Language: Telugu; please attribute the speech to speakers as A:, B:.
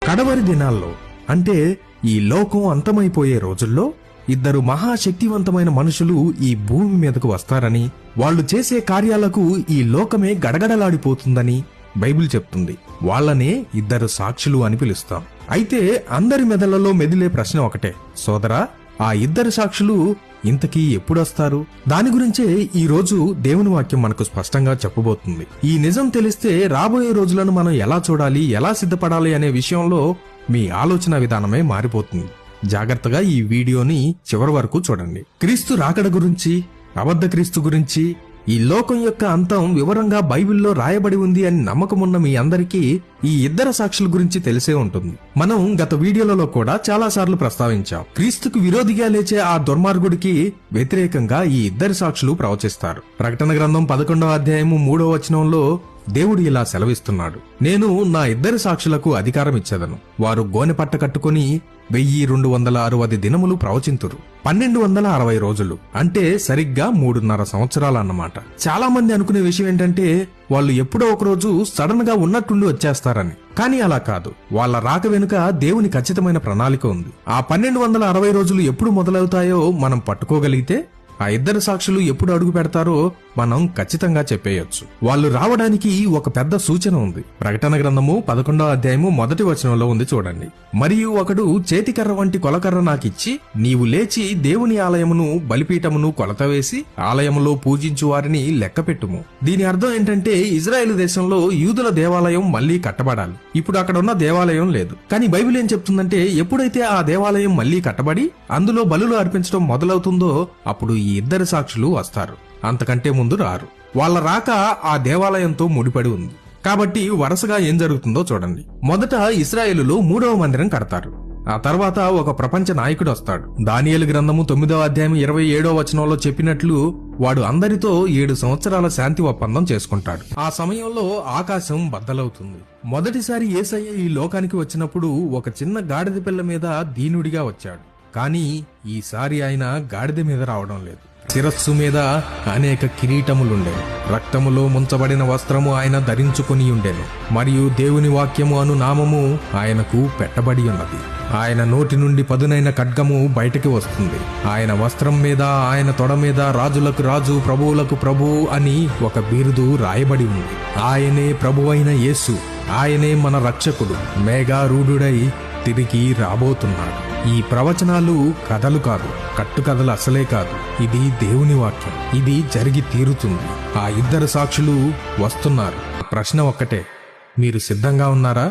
A: కడవరి దినాల్లో అంటే ఈ లోకం అంతమైపోయే రోజుల్లో ఇద్దరు మహాశక్తివంతమైన మనుషులు ఈ భూమి మీదకు వస్తారని, వాళ్ళు చేసే కార్యాలకు ఈ లోకమే గడగడలాడిపోతుందని బైబిల్ చెప్తుంది. వాళ్ళనే ఇద్దరు సాక్షులు అని పిలుస్తాం. అయితే అందరి మెదళ్లలో మెదిలే ప్రశ్న ఒకటే, సోదరా, ఆ ఇద్దరు సాక్షులు ఇంతకీ ఎప్పుడొస్తారు? దాని గురించే ఈ రోజు దేవుని వాక్యం మనకు స్పష్టంగా చెప్పబోతుంది. ఈ నిజం తెలిస్తే రాబోయే రోజులను మనం ఎలా చూడాలి, ఎలా సిద్ధపడాలి అనే విషయంలో మీ ఆలోచన విధానమే మారిపోతుంది. జాగ్రత్తగా ఈ వీడియోని చివరి వరకు చూడండి. క్రీస్తు రాకడ గురించి, అబద్ధ క్రీస్తు గురించి, ఈ లోకం యొక్క అంతం వివరంగా బైబిల్లో రాయబడి ఉంది అని నమ్మకమున్న మీ అందరికీ ఈ ఇద్దరు సాక్షుల గురించి తెలిసే ఉంటుంది. మనం గత వీడియోలలో కూడా చాలాసార్లు ప్రస్తావించాం. క్రీస్తుకు విరోధిగా లేచే ఆ దుర్మార్గుడికి వ్యతిరేకంగా ఈ ఇద్దరు సాక్షులు ప్రవచిస్తారు. ప్రకటన గ్రంథం 11వ అధ్యాయము 3వ వచనంలో దేవుడు ఇలా సెలవిస్తున్నాడు, నేను నా ఇద్దరు సాక్షులకు అధికారం ఇచ్చేదను. వారు గోనె పట్ట కట్టుకుని 1260 దినములు ప్రవచింతురు. 1260 రోజులు అంటే సరిగ్గా 3.5 సంవత్సరాలన్నమాట. చాలా మంది అనుకునే విషయం ఏంటంటే వాళ్ళు ఎప్పుడో ఒకరోజు సడన్ గా ఉన్నట్టుండి వచ్చేస్తారని. కానీ అలా కాదు. వాళ్ళ రాక వెనుక దేవుని ఖచ్చితమైన ప్రణాళిక ఉంది. ఆ 1260 రోజులు ఎప్పుడు మొదలవుతాయో మనం పట్టుకోగలిగితే ఆ ఇద్దరు సాక్షులు ఎప్పుడు అడుగు పెడతారో మనం ఖచ్చితంగా చెప్పేయొచ్చు. వాళ్ళు రావడానికి ఒక పెద్ద సూచన ఉంది. ప్రకటన గ్రంథము 11వ అధ్యాయము 1వ వచనంలో ఉంది, చూడండి. మరియు ఒకడు చేతికర్ర వంటి కొలకర్ర నాకిచ్చి, నీవు లేచి దేవుని ఆలయమును బలిపీఠమును కొలత వేసి ఆలయములో పూజించు వారిని లెక్కపెట్టుము. దీని అర్థం ఏంటంటే ఇజ్రాయెల్ దేశంలో యూదుల దేవాలయం మళ్లీ కట్టబడాలి. ఇప్పుడు అక్కడ ఉన్న దేవాలయం లేదు. కానీ బైబిల్ ఏం చెప్తుందంటే ఎప్పుడైతే ఆ దేవాలయం మళ్లీ కట్టబడి అందులో బలులు అర్పించడం మొదలవుతుందో అప్పుడు ఈ ఇద్దరు సాక్షులు వస్తారు. అంతకంటే ముందు రారు. వాళ్ళ రాక ఆ దేవాలయంతో ముడిపడి ఉంది. కాబట్టి వరుసగా ఏం జరుగుతుందో చూడండి. మొదట ఇశ్రాయేలులో 3వ మందిరం కడతారు. ఆ తర్వాత ఒక ప్రపంచ నాయకుడు వస్తాడు. దానియేలు గ్రంథము 9వ అధ్యాయం 27వ వచనంలో చెప్పినట్లు వాడు అందరితో 7 సంవత్సరాల శాంతి ఒప్పందం చేసుకుంటాడు. ఆ సమయంలో ఆకాశం బద్దలవుతుంది. మొదటిసారి యేసయ్య ఈ లోకానికి వచ్చినప్పుడు ఒక చిన్న గాడిద పిల్ల మీద దీనుడిగా వచ్చాడు. కానీ ఈసారి ఆయన గాడిద మీద రావడం లేదు. శిరస్సు మీద అనేక కిరీటములుండెను. రక్తములో ముంచబడిన వస్త్రము ఆయన ధరించుకొని ఉండెను. మరియు దేవుని వాక్యము అను నామము ఆయనకు పెట్టబడి ఉన్నది. ఆయన నోటి నుండి పదునైన ఖడ్గము బయటకి వస్తుంది. ఆయన వస్త్రం మీద, ఆయన తొడ మీద రాజులకు రాజు, ప్రభువులకు ప్రభువు అని ఒక బిరుదు రాయబడి ఉంది. ఆయనే ప్రభువైన యేసు. ఆయనే మన రక్షకుడు. మేఘారూఢుడై తిరిగి రాబోతున్నాడు. ఈ ప్రవచనాలు కథలు కాదు, కట్టుకథలు అసలే కాదు. ఇది దేవుని వాక్యం. ఇది జరిగి తీరుతుంది. ఆ ఇద్దరు సాక్షులు వస్తున్నారు. ప్రశ్న ఒక్కటే, మీరు సిద్ధంగా ఉన్నారా?